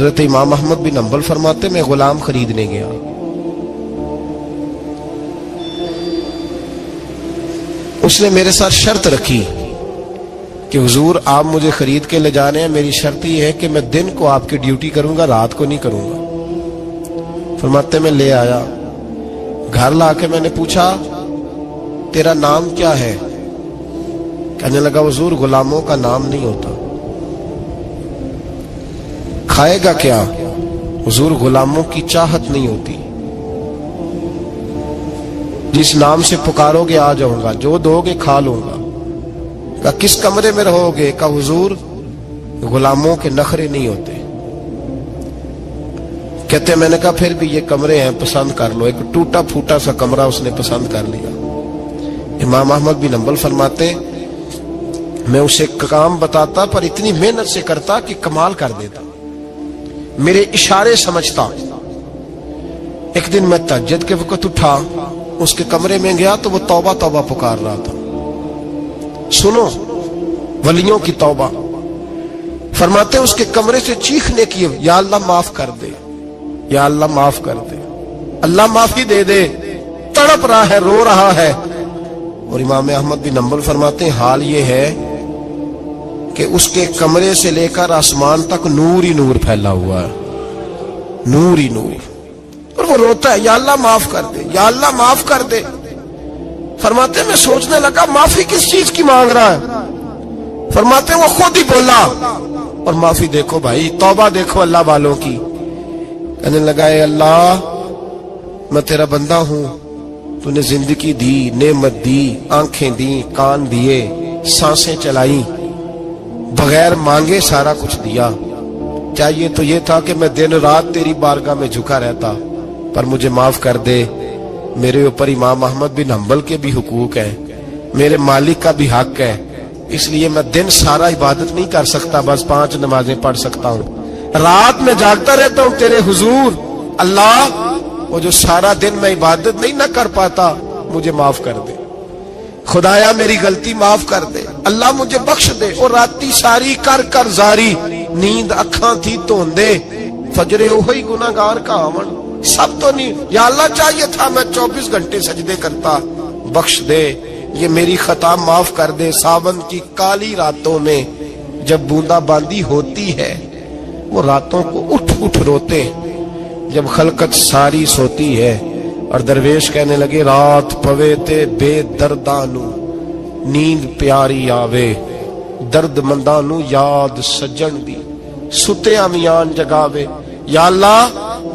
حضرت امام احمد بن حنبل فرماتے میں غلام خریدنے گیا، اس نے میرے ساتھ شرط رکھی کہ حضور آپ مجھے خرید کے لے جانے ہیں، میری شرط یہ ہے کہ میں دن کو آپ کی ڈیوٹی کروں گا، رات کو نہیں کروں گا۔ فرماتے میں لے آیا، گھر لا کے میں نے پوچھا تیرا نام کیا ہے؟ کہنے لگا حضور غلاموں کا نام نہیں ہوتا۔ کھائے گا کیا؟ حضور غلاموں کی چاہت نہیں ہوتی، جس نام سے پکارو گے آ جاؤں گا، جو دو گے کھا لوں گا۔ کہا کس کمرے میں رہو گے؟ کہا حضور غلاموں کے نخرے نہیں ہوتے۔ کہتے میں نے کہا پھر بھی یہ کمرے ہیں پسند کر لو۔ ایک ٹوٹا پھوٹا سا کمرہ اس نے پسند کر لیا۔ امام احمد بن حنبل فرماتے میں اسے کام بتاتا پر اتنی محنت سے کرتا کہ کمال کر دیتا، میرے اشارے سمجھتا۔ ایک دن میں تہجد کے وقت اٹھا، اس کے کمرے میں گیا تو وہ توبہ توبہ پکار رہا تھا۔ سنو ولیوں کی توبہ۔ فرماتے اس کے کمرے سے چیخنے کی، یا اللہ معاف کر دے، یا اللہ معاف کر دے، اللہ معافی دے دے، تڑپ رہا ہے، رو رہا ہے۔ اور امام احمد بن حنبل فرماتے ہیں حال یہ ہے کہ اس کے کمرے سے لے کر آسمان تک نور ہی نور پھیلا ہوا ہے، نور ہی نور، اور وہ روتا ہے یا اللہ معاف کر دے، یا اللہ معاف کر دے۔ فرماتے میں سوچنے لگا معافی کس چیز کی مانگ رہا ہے؟ فرماتے وہ خود ہی بولا، اور معافی دیکھو بھائی، توبہ دیکھو اللہ والوں کی۔ کہنے لگا اے اللہ میں تیرا بندہ ہوں، تو نے زندگی دی، نعمت دی، آنکھیں دی، کان دیے، سانسیں چلائی، بغیر مانگے سارا کچھ دیا۔ چاہیے تو یہ تھا کہ میں دن رات تیری بارگاہ میں جھکا رہتا، پر مجھے معاف کر دے۔ میرے اوپر امام احمد بن حنبل کے بھی حقوق ہیں، میرے مالک کا بھی حق ہے، اس لیے میں دن سارا عبادت نہیں کر سکتا، بس 5 نمازیں پڑھ سکتا ہوں، رات میں جاگتا رہتا ہوں تیرے حضور۔ اللہ وہ جو سارا دن میں عبادت نہیں نہ کر پاتا مجھے معاف کر دے، خدایا میری غلطی معاف کر دے، اللہ مجھے بخش دے۔ اور راتی ساری کر کر زاری، نیند اکھاں تھی توندے، فجرے وہی گناہگار کا آمن، سب تو نہیں، یا اللہ چاہیے تھا میں 24 گھنٹے سجدے کرتا، بخش دے، یہ میری خطا معاف کر دے۔ ساون کی کالی راتوں میں جب بوندا باندی ہوتی ہے، وہ راتوں کو اٹھ اٹھ روتے، جب خلقت ساری سوتی ہے، اور درویش کہنے لگے رات پوے تے بے دردانو، نیند پیاری آوے، درد مندانو یاد سجن دی، ستے امیان جگاوے۔ یا اللہ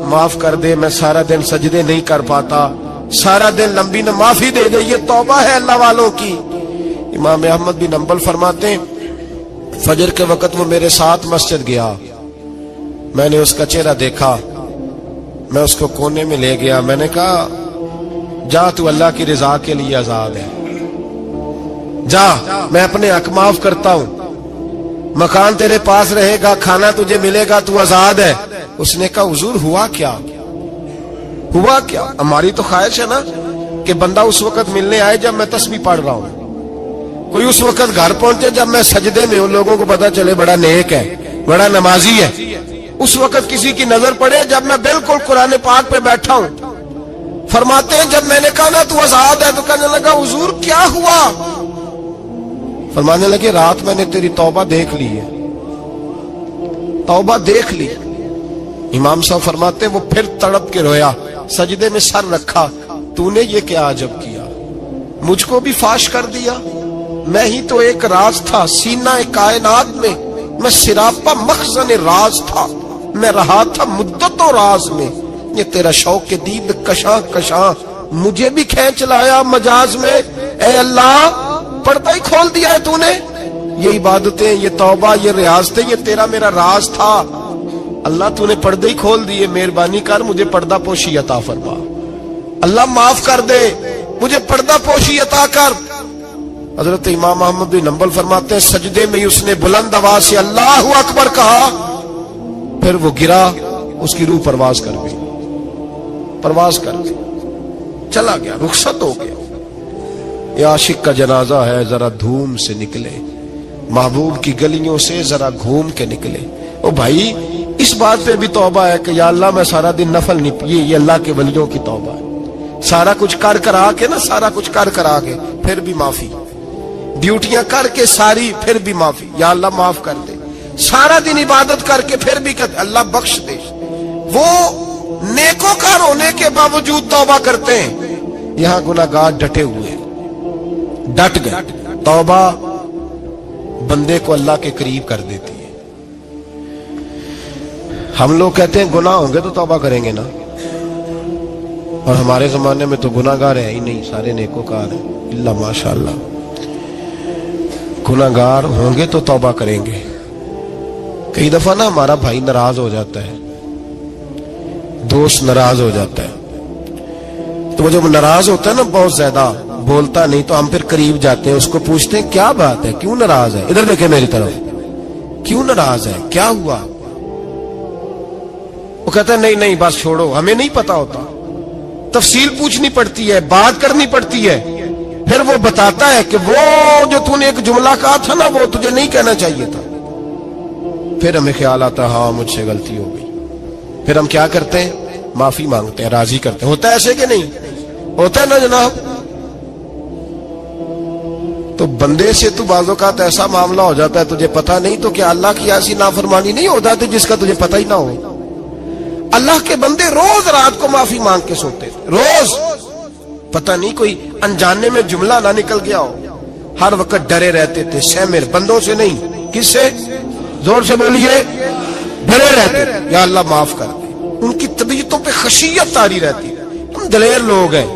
معاف کر دے، میں سارا دن سجدے نہیں کر پاتا، سارا دن لمبی نہ، معافی دے دے، یہ توبہ ہے اللہ والوں کی۔ امام احمد بن حنبل فرماتے ہیں فجر کے وقت وہ میرے ساتھ مسجد گیا، میں نے اس کا چہرہ دیکھا، میں اس کو کونے میں لے گیا، میں نے کہا جا تو اللہ کی رضا کے لیے آزاد ہے، جا میں اپنے حق معاف کرتا ہوں، مکان تیرے پاس رہے گا، کھانا تجھے ملے گا، تو آزاد ہے۔ اس نے کہا حضور ہوا کیا؟ ہوا کیا؟ ہماری تو خواہش ہے نا کہ بندہ اس وقت ملنے آئے جب میں تسبیح پڑھ رہا ہوں، کوئی اس وقت گھر پہنچے جب میں سجدے میں ہوں، لوگوں کو پتا چلے بڑا نیک ہے، بڑا نمازی ہے۔ اس وقت کسی کی نظر پڑے جب میں بالکل قرآن پاک پہ بیٹھا ہوں۔ فرماتے ہیں جب میں نے کہا نا تو آزاد ہے، تو کہنے لگا حضور کیا ہوا؟ فرمانے لگے رات میں نے تیری توبہ دیکھ لی ہے، توبہ دیکھ لی۔ امام صاحب فرماتے ہیں وہ پھر تڑپ کے رویا، سجدے میں سر رکھا، تو نے یہ کیا عجب کیا، مجھ کو بھی فاش کر دیا، میں ہی تو ایک راز تھا سینہ کائنات میں سراپا مخزن راز تھا، میں رہا تھا مدتوں راز میں، یہ تیرا شوق کے دید کشاں کشاں مجھے بھی کھینچ لایا مجاز میں۔ اے اللہ پردہ ہی کھول دیا ہے تو نے، یہ عبادتیں، یہ توبہ، یہ ریاضتیں، یہ تیرا میرا راز تھا، اللہ تو نے پردے ہی کھول دیے، مہربانی کر مجھے پردہ پوشی عطا فرما، اللہ معاف کر دے، مجھے پردہ پوشی عطا کر۔ حضرت امام احمد بن حنبل فرماتے ہیں سجدے میں اس نے بلند آواز سے اللہ اکبر کہا، پھر وہ گرا، اس کی روح پرواز کر گئی، پرواز کر گئی، چلا گیا، رخصت ہو گیا۔ یہ عاشق کا جنازہ ہے، ذرا دھوم سے نکلے، محبوب کی گلیوں سے ذرا گھوم کے نکلے۔ او بھائی اس بات پہ بھی توبہ ہے کہ یا اللہ میں سارا دن نفل نہیں، یہ اللہ کے ولیوں کی توبہ ہے، سارا کچھ کر کرا کے نا، سارا کچھ کر کرا کے پھر بھی معافی، ڈیوٹیاں کر کے ساری پھر بھی معافی، یا اللہ معاف کر دے، سارا دن عبادت کر کے پھر بھی کہتے اللہ بخش دے۔ وہ نیکوکار ہونے کے باوجود توبہ کرتے ہیں، یہاں گناہگار ڈٹے ہوئے، ڈٹ گئے۔ توبہ بندے کو اللہ کے قریب کر دیتی ہے۔ ہم لوگ کہتے ہیں گناہ ہوں گے تو توبہ کریں گے نا، اور ہمارے زمانے میں تو گناہگار ہے ہی نہیں، سارے نیکوکار ہیں، اللہ ماشاءاللہ۔ گناہگار ہوں گے تو توبہ کریں گے۔ کئی دفعہ نا ہمارا بھائی ناراض ہو جاتا ہے، دوست ناراض ہو جاتا ہے، تو وہ جب ناراض ہوتا ہے نا بہت زیادہ بولتا نہیں، تو ہم پھر قریب جاتے ہیں، اس کو پوچھتے ہیں کیا بات ہے، کیوں ناراض ہے، ادھر دیکھیں میری طرف، کیوں ناراض ہے، کیا ہوا؟ وہ کہتا ہے نہیں نہیں بس چھوڑو، ہمیں نہیں پتا ہوتا، تفصیل پوچھنی پڑتی ہے، بات کرنی پڑتی ہے، پھر وہ بتاتا ہے کہ وہ جو تو نے ایک جملہ کہا تھا نا وہ تجھے نہیں کہنا چاہیے تھا۔ پھر ہمیں خیال آتا ہاں مجھ سے غلطی ہو گئی، پھر ہم کیا کرتے ہیں؟ معافی مانگتے ہیں، راضی کرتے ہیں۔ ہوتا ہے ایسے کہ نہیں ہوتا ہے نا جناب؟ تو بندے سے تو بعض اوقات ایسا معاملہ ہو جاتا ہے تجھے پتا نہیں، تو کیا اللہ کی ایسی نافرمانی نہیں ہو جاتی جس کا تجھے پتہ ہی نہ ہو؟ اللہ کے بندے روز رات کو معافی مانگ کے سوتے تھے، روز، پتہ نہیں کوئی انجانے میں جملہ نہ نکل گیا ہو، ہر وقت ڈرے رہتے تھے، سیمر بندوں سے نہیں، کس سے؟ زور سے بولیے، ڈرے رہتے تھے یا اللہ معاف کر دے۔ ان کی طبیعتوں پہ خشیت طاری رہتی، ہم دلیر لوگ ہیں،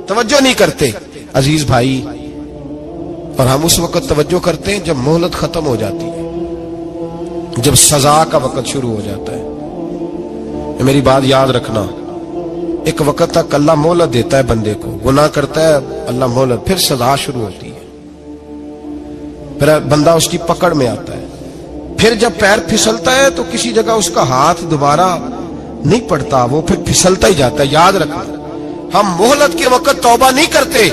توجہ نہیں کرتے عزیز بھائی، اور ہم اس وقت توجہ کرتے ہیں جب مہلت ختم ہو جاتی ہے، جب سزا کا وقت شروع ہو جاتا ہے۔ میری بات یاد رکھنا، ایک وقت تک اللہ مہلت دیتا ہے بندے کو، گناہ کرتا ہے اللہ مہلت، پھر سزا شروع ہوتی ہے، پھر بندہ اس کی پکڑ میں آتا ہے، پھر جب پیر پھسلتا ہے تو کسی جگہ اس کا ہاتھ دوبارہ نہیں پڑتا، وہ پھر پھسلتا ہی جاتا ہے۔ یاد رکھنا، ہم مہلت کے وقت توبہ نہیں کرتے،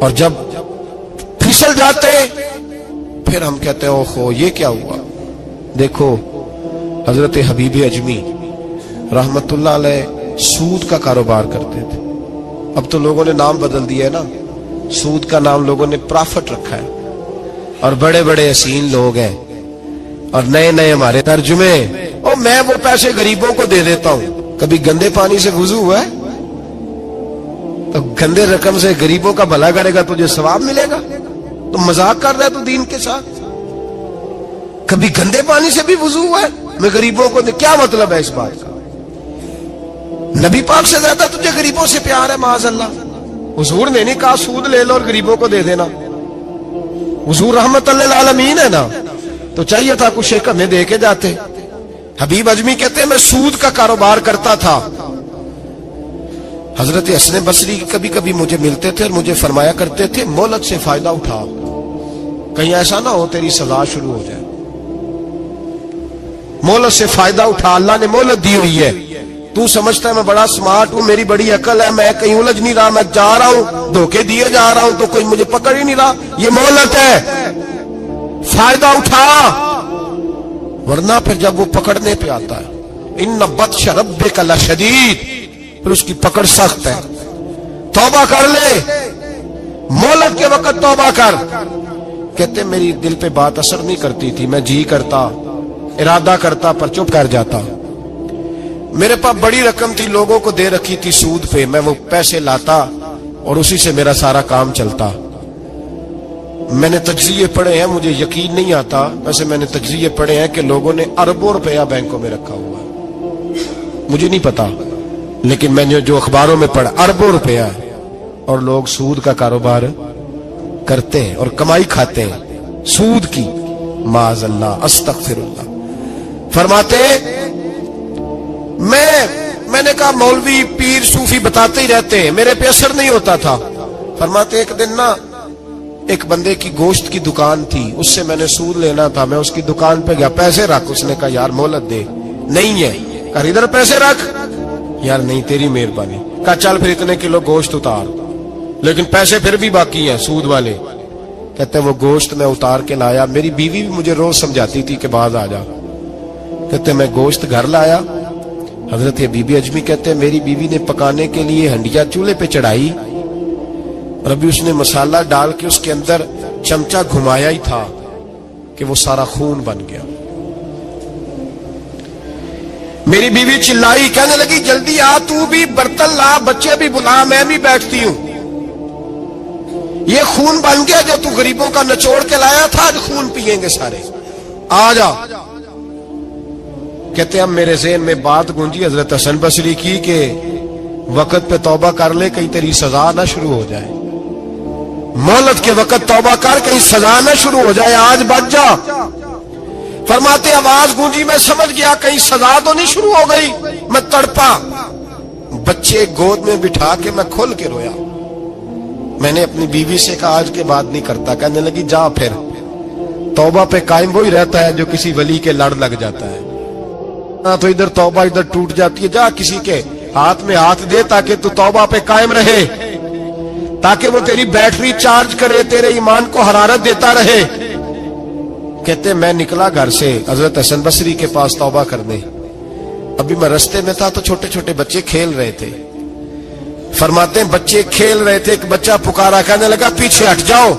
اور جب پھسل جاتے پھر ہم کہتے ہیں اوہو یہ کیا ہوا۔ دیکھو حضرت حبیب اجمی رحمت اللہ علیہ سود کا کاروبار کرتے تھے، اب تو لوگوں نے نام بدل دیا ہے نا، سود کا نام لوگوں نے پرافٹ رکھا ہے، اور بڑے بڑے حسین لوگ ہیں، اور نئے نئے ہمارے ترجمے، اور میں وہ پیسے غریبوں کو دے دیتا ہوں۔ کبھی گندے پانی سے وضو ہوا ہے؟ تو گندے رقم سے غریبوں کا بھلا کرے گا تجھے ثواب ملے گا؟ تو مذاق کر رہا ہے تو دین کے ساتھ۔ کبھی گندے پانی سے بھی وضو ہوا ہے؟ میں غریبوں کو کیا مطلب ہے اس بات کا؟ نبی پاک سے زیادہ تجھے غریبوں سے پیار ہے معاذ اللہ؟ حضور نے نہیں کہا سود لے لو اور غریبوں کو دے دینا، حضور رحمت للعالمین ہے نا، تو چاہیے تھا کچھ ایک ہمیں دے کے جاتے۔ حبیب اجمی کہتے ہیں میں سود کا کاروبار کرتا تھا، حضرت حسن بصری کبھی کبھی مجھے ملتے تھے اور مجھے فرمایا کرتے تھے مہلت سے فائدہ اٹھا، کہیں ایسا نہ ہو تیری سزا شروع ہو جائے، مہلت سے فائدہ اٹھا، اللہ نے مہلت دی ہوئی ہے، تو سمجھتا ہے میں بڑا سمارٹ ہوں، میری بڑی عقل ہے، میں کہیں الجھ نہیں رہا، میں جا رہا ہوں دھوکے دیے جا رہا ہوں تو کوئی مجھے پکڑ ہی نہیں رہا، یہ مہلت ہے، فائدہ اٹھا، ورنہ پھر جب وہ پکڑنے پہ آتا ہے ان بطش ربک لشدید، پھر اس کی پکڑ سخت ہے۔ توبہ کر لے، مہلت کے وقت توبہ کر۔ کہتے میری دل پہ بات اثر نہیں کرتی تھی، میں جی کرتا، ارادہ کرتا پر چپ کر جاتا، میرے پاس بڑی رقم تھی لوگوں کو دے رکھی تھی سود پہ، میں وہ پیسے لاتا اور اسی سے میرا سارا کام چلتا۔ میں نے تجزیے پڑھے ہیں، مجھے یقین نہیں آتا، ویسے میں نے تجزیے پڑھے ہیں کہ لوگوں نے اربوں روپیہ بینکوں میں رکھا ہوا ہے، مجھے نہیں پتا، لیکن میں نے جو اخباروں میں پڑھا اربوں روپیہ ہے، اور لوگ سود کا کاروبار کرتے ہیں اور کمائی کھاتے ہیں سود کی، معاذ اللہ، استغفر اللہ۔ فرماتے میں نے کہا مولوی پیر صوفی بتاتے ہی رہتے ہیں، میرے پہ اثر نہیں ہوتا تھا۔ فرماتے ایک دن نا ایک بندے کی گوشت کی دکان تھی، اس سے میں نے سود لینا تھا، میں اس کی دکان پہ گیا، پیسے رکھ، اس نے کہا یار مہلت دے، نہیں ہے، کہا ادھر پیسے رکھ، یار نہیں تیری مہربانی، کہا چل پھر اتنے کلو گوشت اتار، لیکن پیسے پھر بھی باقی ہیں سود والے۔ کہتے وہ گوشت میں اتار کے لایا، میری بیوی بھی مجھے روز سمجھاتی تھی کہ باز آ جا، کہتے میں گوشت گھر لایا. حضرت بی اجمی کہتے ہیں میری بیوی نے پکانے کے لیے ہنڈیا چولہے پہ چڑھائی اور ابھی اس نے مسالہ ڈال کے اس کے اندر چمچہ گھمایا ہی تھا کہ وہ سارا خون بن گیا. میری بیوی چلائی, کہنے لگی جلدی آ, تو بھی برتن لا, بچے بھی بلا, میں بھی بیٹھتی ہوں. یہ خون بن گیا جو تو غریبوں کا نچوڑ کے لایا تھا, آج خون پیئیں گے سارے, آ جا. کہتے ہیں اب میرے ذہن میں بات گونجی حضرت حسن بصری کی کہ وقت پہ توبہ کر لے, کہیں تیری سزا نہ شروع ہو جائے. مہلت کے وقت توبہ کر, کہیں سزا نہ شروع ہو جائے, آج بچ جا. فرماتے آواز گونجی, میں سمجھ گیا کہیں سزا تو نہیں شروع ہو گئی. میں تڑپا, بچے گود میں بٹھا کے میں کھل کے رویا. میں نے اپنی بیوی سے کہا آج کے بعد نہیں کرتا. کہنے لگی جا پھر, توبہ پہ قائم وہی رہتا ہے جو کسی ولی کے لڑ لگ جاتا ہے. تو ادھر توبہ ادھر ٹوٹ جاتی ہے. جا کسی کے ہاتھ میں ہاتھ دے تاکہ تو توبہ پہ قائم رہے, تاکہ وہ تیری بیٹری چارج کرے, تیرے ایمان کو حرارت دیتا رہے. کہتے میں نکلا گھر سے حضرت حسن بصری کے پاس توبہ کرنے. ابھی میں رستے میں تھا تو چھوٹے چھوٹے بچے کھیل رہے تھے. فرماتے ہیں بچے کھیل رہے تھے, ایک بچہ پکارا, کہنے لگا پیچھے ہٹ جاؤ,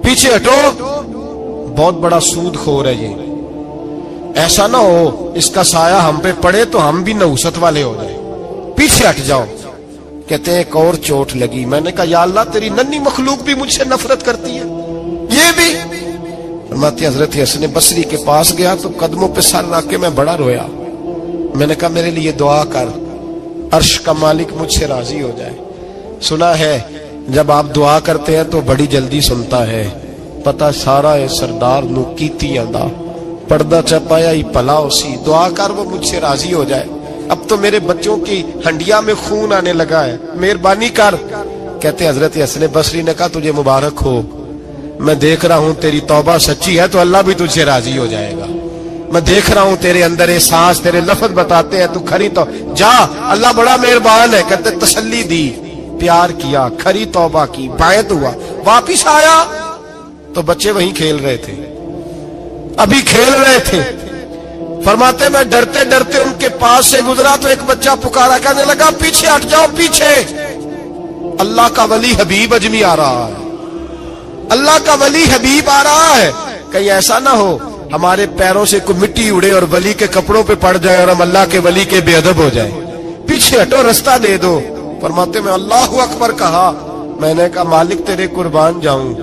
پیچھے ہٹو, بہت بڑا سود خور ہے یہ, ایسا نہ ہو اس کا سایہ ہم پہ پڑے تو ہم بھی نحوست والے ہو جائیں, پیچھے ہٹ جاؤ. کہتے ہیں ایک اور چوٹ لگی. میں نے کہا یا اللہ تیری ننھی مخلوق بھی مجھ سے نفرت کرتی ہے, یہ بھی. فرماتے حضرت حسن بصری کے پاس گیا تو قدموں پہ سر رکھ کے میں بڑا رویا. میں نے کہا میرے لیے دعا کر, عرش کا مالک مجھ سے راضی ہو جائے. سنا ہے جب آپ دعا کرتے ہیں تو بڑی جلدی سنتا ہے. پتہ سارا ہے سردار نو کیتی آندا, پردہ چپایا ہی پلا اسی, دعا کر وہ مجھ سے راضی ہو جائے. اب تو میرے بچوں کی ہنڈیا میں خون آنے لگا ہے, مہربانی کر. کہتے حضرت حسن بصری نے کہا تجھے مبارک ہو, میں دیکھ رہا ہوں تیری توبہ سچی ہے تو اللہ بھی تجھ سے راضی ہو جائے گا. میں دیکھ رہا ہوں تیرے اندر احساس, تیرے لفظ بتاتے ہیں تو کھری تو جا, اللہ بڑا مہربان ہے. کہتے تسلی دی, پیار کیا, کھری توبہ کی, بیعت ہوا, واپس آیا تو بچے وہیں کھیل رہے تھے, ابھی کھیل رہے تھے. فرماتے میں ڈرتے ڈرتے ان کے پاس سے گزرا تو ایک بچہ پکارا, کہنے لگا پیچھے ہٹ جاؤ, پیچھے. اللہ کا ولی حبیب اجمی آ رہا ہے, اللہ کا ولی حبیب آ رہا ہے. کہیں ایسا نہ ہو ہمارے پیروں سے کوئی مٹی اڑے اور ولی کے کپڑوں پہ پڑ جائے اور ہم اللہ کے ولی کے بے ادب ہو جائیں. پیچھے ہٹو, رستہ دے دو. فرماتے میں اللہ اکبر کہا. میں نے کہا مالک تیرے قربان جاؤں,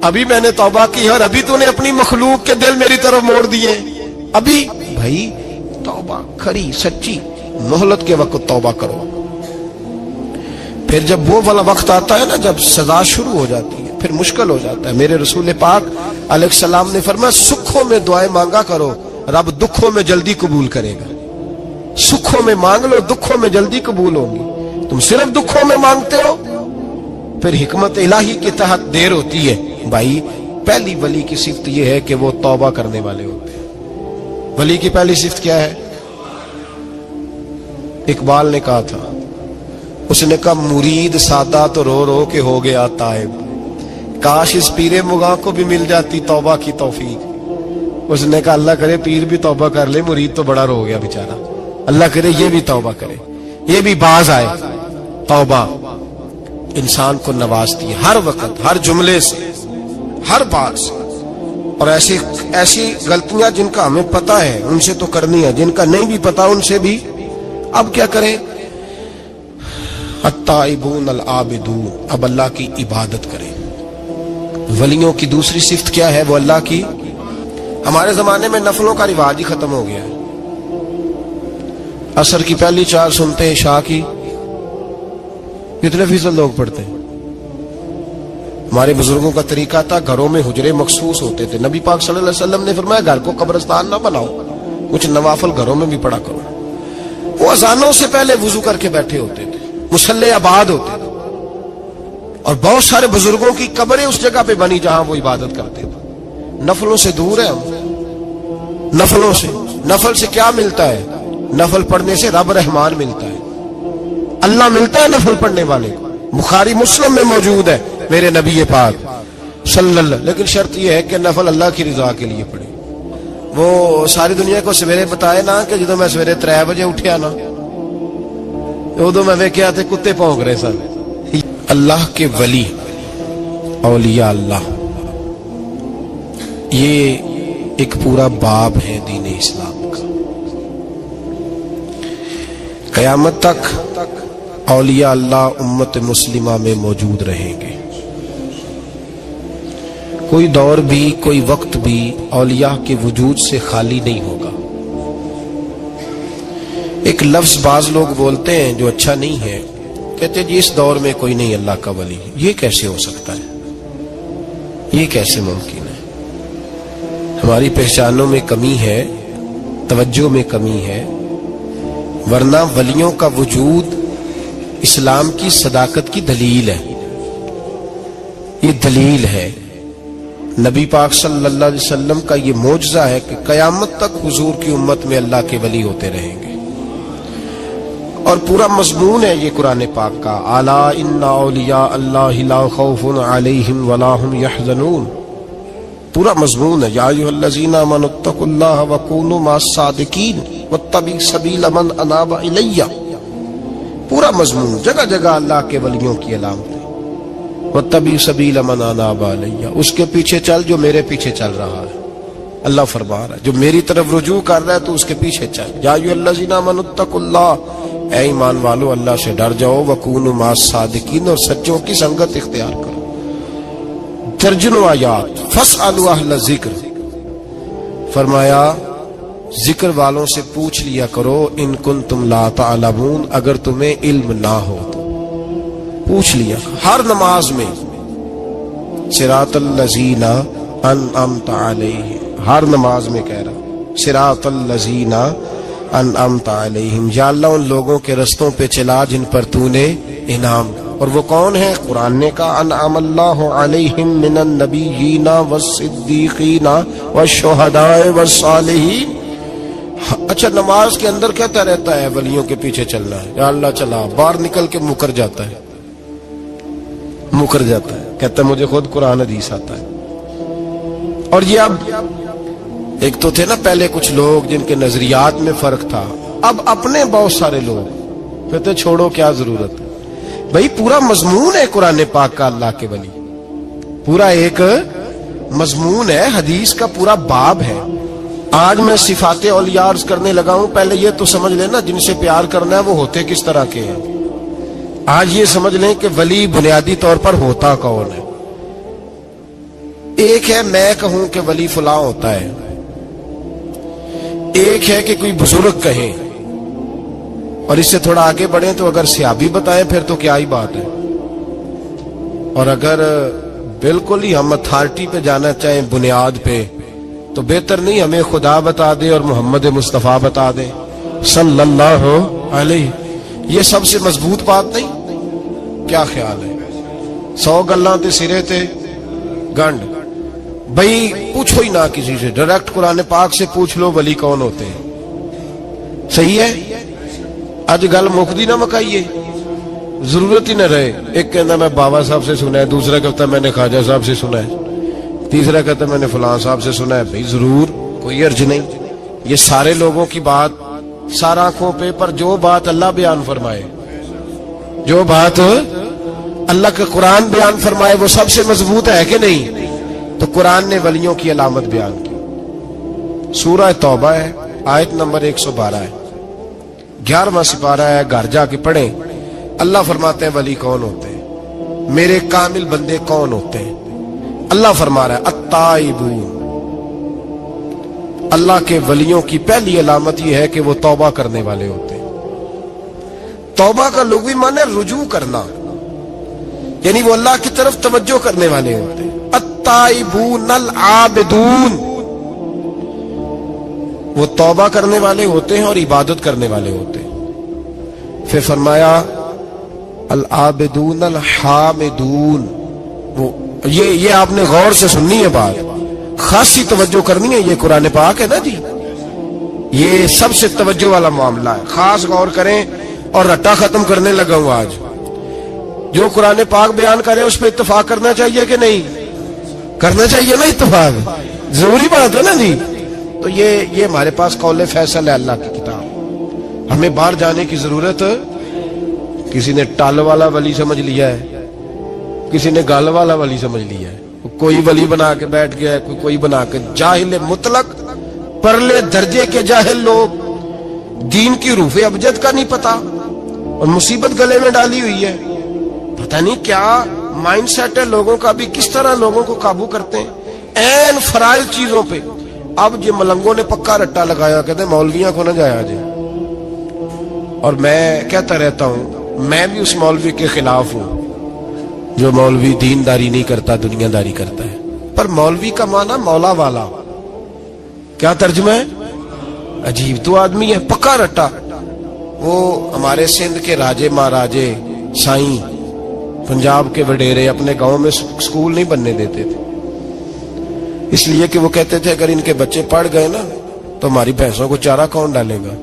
ابھی میں نے توبہ کی اور ابھی تو نے اپنی مخلوق کے دل میری طرف موڑ دیے. ابھی بھائی توبہ کھری سچی, مہلت کے وقت توبہ کرو. پھر جب وہ والا وقت آتا ہے نا جب سزا شروع ہو جاتی ہے پھر مشکل ہو جاتا ہے. میرے رسول پاک علیہ السلام نے فرمایا سکھوں میں دعائیں مانگا کرو, رب دکھوں میں جلدی قبول کرے گا. سکھوں میں مانگ لو, دکھوں میں جلدی قبول ہوگی. تم صرف دکھوں میں مانگتے ہو پھر حکمت الہی کے تحت دیر ہوتی ہے. بھائی پہلی ولی کی صفت یہ ہے کہ وہ توبہ کرنے والے ہوتے ہیں. ولی کی پہلی صفت کیا ہے؟ اقبال نے کہا تھا, اس نے کہا مرید سادہ تو رو رو کے ہو گیا تائب, کاش اس پیر مغاں کو بھی مل جاتی توبہ کی توفیق. اس نے کہا اللہ کرے پیر بھی توبہ کر لے, مرید تو بڑا رو گیا بیچارہ, اللہ کرے یہ بھی توبہ کرے, یہ بھی باز آئے. توبہ انسان کو نوازتی ہے ہر وقت, ہر جملے سے, ہر بات سے. اور ایسی غلطیاں جن کا ہمیں پتہ ہے ان سے تو کرنی ہے, جن کا نہیں بھی پتا ان سے بھی. اب کیا کریں؟ التائبون العابدون, اب اللہ کی عبادت کریں. ولیوں کی دوسری صفت کیا ہے؟ وہ اللہ کی. ہمارے زمانے میں نفلوں کا رواج ہی ختم ہو گیا ہے. عصر کی پہلی 4 سنتے ہیں, عشاء کی کتنے فیصد لوگ پڑھتے ہیں؟ ہمارے بزرگوں کا طریقہ تھا, گھروں میں حجرے مخصوص ہوتے تھے. نبی پاک صلی اللہ علیہ وسلم نے فرمایا گھر کو قبرستان نہ بناؤ, کچھ نوافل گھروں میں بھی پڑھا کرو. وہ اذانوں سے پہلے وضو کر کے بیٹھے ہوتے تھے, مصلے آباد ہوتے تھے, اور بہت سارے بزرگوں کی قبریں اس جگہ پہ بنی جہاں وہ عبادت کرتے تھے. نفلوں سے دور ہے ہم, نفلوں سے. نفل سے کیا ملتا ہے؟ نفل پڑھنے سے رب رحمان ملتا ہے, اللہ ملتا ہے نفل پڑھنے والے کو. بخاری مسلم میں موجود ہے میرے نبی پاک صلی اللہ. لیکن شرط یہ ہے کہ نفل اللہ کی رضا کے لیے پڑھے. وہ ساری دنیا کو سویرے بتائے نا کہ جدو میں سویرے 3 بجے اٹھیا نا ادو میں ویکھیا تے کتے بھونک رہے سن. اللہ کے ولی اولیاء اللہ یہ ایک پورا باب ہے دین اسلام کا. قیامت تک اولیاء اللہ امت مسلمہ میں موجود رہیں گے. کوئی دور بھی کوئی وقت بھی اولیاء کے وجود سے خالی نہیں ہوگا. ایک لفظ بعض لوگ بولتے ہیں جو اچھا نہیں ہے، کہتے ہیں جی اس دور میں کوئی نہیں اللہ کا ولی. یہ کیسے ہو سکتا ہے؟ یہ کیسے ممکن ہے؟ ہماری پہچانوں میں کمی ہے، توجہ میں کمی ہے، ورنہ ولیوں کا وجود اسلام کی صداقت کی دلیل ہے. یہ دلیل ہے. نبی پاک صلی اللہ علیہ وسلم کا یہ معجزہ ہے کہ قیامت تک حضور کی امت میں اللہ کے ولی ہوتے رہیں گے. اور پورا مضمون ہے یہ قرآن پاک کا، الا ان اولیاء اللہ لا خوف علیہم ولا هم يحزنون. پورا مضمون ہے یا ایھا الذین آمنوا اتقوا اللہ وکونوا مع الصادقین واتبعوا سبیل من اناب الی. پورا مضمون، جگہ جگہ اللہ کے ولیوں کی علامت ہے. واتبعوا سبیل من اناب الی، اس کے پیچھے چل جو میرے پیچھے چل رہا ہے. اللہ فرما رہا ہے جو میری طرف رجوع کر رہا ہے تو اس کے پیچھے چل. یا ایھا الذین آمنوا اتقوا اللہ، اے ایمان والو اللہ سے ڈر جاؤ. وکونوا مع الصادقین، اور سچوں کی سنگت اختیار کرو. درجنوں آیات. فاسألوا اہل الذکر، فرمایا ذکر والوں سے پوچھ لیا کرو. ان کنتم لا تعلمون، اگر تمہیں علم نہ ہو تو پوچھ لیا. ہر نماز میں صراط الذین انعمت علیہم، ہر نماز میں کہہ رہا صراط الذین انعمت علیہم، یا اللہ ان لوگوں کے رستوں پہ چلا جن پر تو نے انعام. اور وہ کون ہے؟ قرآن نے کہا انعم اللہ علیہم من النبیین والصدیقین والشہداء والصالحین. اچھا نماز کے اندر کہتا رہتا ہے ولیوں کے پیچھے چلنا ہے، یا اللہ چلا، باہر نکل کے مکر جاتا ہے، مکر جاتا ہے، کہتا ہے مجھے خود قرآن حدیث آتا ہے. اور یہ اب ایک تو تھے نا پہلے کچھ لوگ جن کے نظریات میں فرق تھا، اب اپنے بہت سارے لوگ کہتے چھوڑو کیا ضرورت ہے. بھئی پورا مضمون ہے قرآن پاک کا اللہ کے ولی، پورا ایک مضمون ہے، حدیث کا پورا باب ہے. آج میں صفات اولیاء عرض کرنے لگا ہوں، پہلے یہ تو سمجھ لینا جن سے پیار کرنا ہے وہ ہوتے کس طرح کے ہیں. آج یہ سمجھ لیں کہ ولی بنیادی طور پر ہوتا کون ہے. ایک ہے میں کہوں کہ ولی فلاں ہوتا ہے، ایک ہے کہ کوئی بزرگ کہیں، اور اس سے تھوڑا آگے بڑھیں تو اگر صحابی بتائیں پھر تو کیا ہی بات ہے. اور اگر بالکل ہی ہم اتھارٹی پہ جانا چاہیں بنیاد پہ تو بہتر نہیں ہمیں خدا بتا دے اور محمد مصطفیٰ بتا دے صلی اللہ علیہ. یہ سب سے مضبوط بات نہیں؟ کیا خیال ہے؟ 100 گلاں تے سرے تے گنڈ. بھئی پوچھو ہی نہ کسی سے، ڈائریکٹ قرآن پاک سے پوچھ لو ولی کون ہوتے ہیں. صحیح ہے؟ اج گل مکدی نہ مکائیے، ضرورت ہی نہ رہے. ایک کہتا میں بابا صاحب سے سنا ہے، دوسرا کہتا میں نے خواجہ صاحب سے سنا ہے، تیسرا کہتا میں نے فلاں صاحب سے سنا ہے. بھئی ضرور، کوئی عرض نہیں. یہ سارے لوگوں کی بات سارا آنکھوں پہ، پر جو بات اللہ بیان فرمائے، جو بات اللہ کا قرآن بیان فرمائے وہ سب سے مضبوط ہے کہ نہیں؟ تو قرآن نے ولیوں کی علامت بیان کی. سورہ توبہ ہے، آیت نمبر 112 ہے، 11واں سپارہ ہے، گھر جا کے پڑھیں. اللہ فرماتے ہیں ولی کون ہوتے ہیں، میرے کامل بندے کون ہوتے ہیں. اللہ فرما رہا ہے التائبون، اللہ کے ولیوں کی پہلی علامت یہ ہے کہ وہ توبہ کرنے والے ہوتے ہیں. توبہ کا لغوی معنی ہے رجوع کرنا، یعنی وہ اللہ کی طرف توجہ کرنے والے ہوتے ہیں. التائبون العابدون، وہ توبہ کرنے والے ہوتے ہیں اور عبادت کرنے والے ہوتے ہیں. پھر فرمایا العابدون الحامدون. وہ یہ آپ نے غور سے سننی ہے بات، خاصی توجہ کرنی ہے. یہ قرآن پاک ہے نا جی، یہ سب سے توجہ والا معاملہ ہے، خاص غور کریں. اور رٹا ختم کرنے لگا ہوں آج. جو قرآن پاک بیان کرے اس پہ اتفاق کرنا چاہیے کہ نہیں؟ کرنا چاہیے نا اتفاق، ضروری بات ہے نا جی. تو یہ ہمارے پاس قول فیصل ہے اللہ کی کتاب. ہمیں باہر جانے کی ضرورت. کسی نے ٹال والا ولی سمجھ لیا ہے, کسی نے گال والا ولی سمجھ لیا ہے, کوئی ولی بنا کے بیٹھ گیا ہے, کوئی بنا کے. جاہل مطلق, پرلے درجے کے جاہل لوگ, دین کی روح ابجد کا نہیں پتا, اور مصیبت گلے میں ڈالی ہوئی ہے. پتہ نہیں کیا مائنڈ سیٹ ہے لوگوں کا بھی, کس طرح لوگوں کو قابو کرتے ہیں این فرائض چیزوں پہ. اب یہ ملنگوں نے پکا رٹا لگایا, کہتے ہیں مولویاں کو نہ جایا جائے. اور میں کہتا رہتا ہوں, میں بھی اس مولوی کے خلاف ہوں جو مولوی دینداری نہیں کرتا, دنیا داری کرتا ہے. پر مولوی کا معنی مولا والا, کیا ترجمہ ہے؟ عجیب تو آدمی ہے, پکا رٹا. وہ ہمارے سندھ کے راجے مہاراجے سائیں, پنجاب کے وڈیرے اپنے گاؤں میں سکول نہیں بننے دیتے تھے, اس لیے کہ وہ کہتے تھے اگر ان کے بچے پڑھ گئے نا تو ہماری بھینسوں کو چارہ کون ڈالے گا.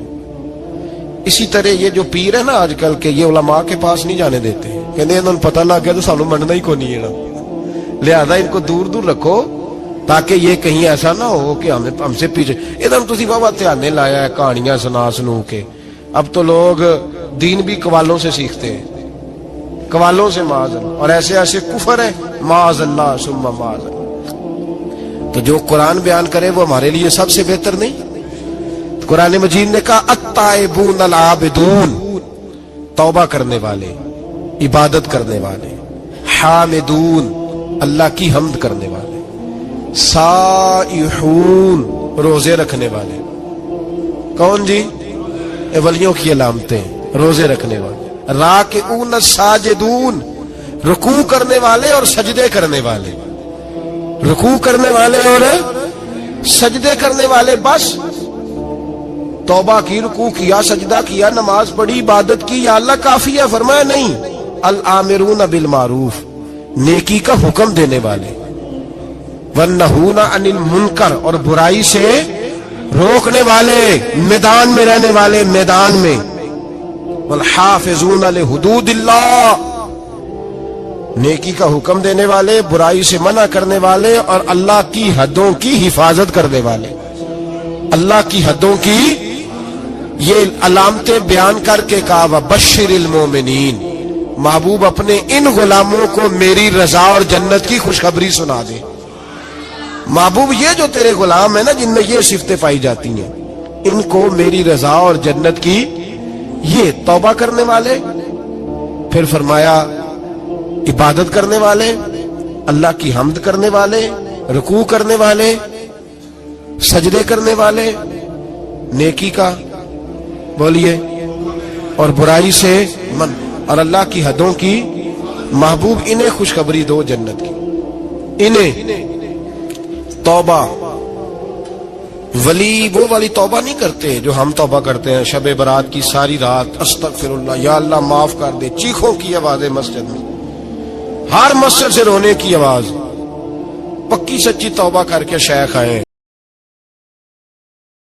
اسی طرح یہ جو پیر ہے نا آج کل کے, یہ علماء کے پاس نہیں جانے دیتے, کہتے ہیں پتہ لگ گیا تو سانو مننا ہی کو نہیں ہے نا, لہذا ان کو دور دور رکھو تاکہ یہ کہیں ایسا نہ ہو کہ ہم سے پیچھے. ادھر تسی بابا دھیانے لایا ہے کہانیاں سنا کے. اب تو لوگ دین بھی قوالوں سے سیکھتے ہیں, قوالوں سے معاذ اللہ, اور ایسے ایسے کفر ہے معاذ اللہ ثم معاذ اللہ. تو جو قرآن بیان کرے وہ ہمارے لیے سب سے بہتر نہیں. قرآن مجید نے کہا التائبون العابدون, توبہ کرنے والے, عبادت کرنے والے, حامدون, اللہ کی حمد کرنے والے, سائحون, روزے رکھنے والے. کون جی؟ ولیوں کی علامتیں, روزے رکھنے والے. راکعون ساجدون, رکوع کرنے والے اور سجدے کرنے والے, رکوع کرنے والے اور سجدے کرنے والے. بس توبہ کی, رکوع کیا, سجدہ کیا, نماز پڑھی, عبادت کی, یا اللہ کافی ہے؟ فرمایا نہیں. الآمرون بالمعروف, نیکی کا حکم دینے والے, والنہون عن المنکر, اور برائی سے روکنے والے, میدان میں رہنے والے, میدان میں. والحافظون لحدود اللہ, نیکی کا حکم دینے والے, برائی سے منع کرنے والے, اور اللہ کی حدوں کی حفاظت کرنے والے. اللہ کی حدوں کی یہ علامتیں بیان کر کے کہا وبشر المومنین, محبوب اپنے ان غلاموں کو میری رضا اور جنت کی خوشخبری سنا دے. محبوب یہ جو تیرے غلام ہیں نا جن میں یہ صفتیں پائی جاتی ہیں, ان کو میری رضا اور جنت کی. یہ توبہ کرنے والے, پھر فرمایا عبادت کرنے والے, اللہ کی حمد کرنے والے, رکوع کرنے والے, سجدے کرنے والے, نیکی کا بولیے اور برائی سے من, اور اللہ کی حدوں کی. محبوب انہیں خوشخبری دو جنت کی. انہیں توبہ. ولی وہ والی توبہ نہیں کرتے جو ہم توبہ کرتے ہیں شب برات کی ساری رات استغفر اللہ, یا اللہ معاف کر دے, چیخوں کی آوازیں مسجد میں, ہر مسجد سے رونے کی آواز. پکی سچی توبہ کر کے شیخ آئے.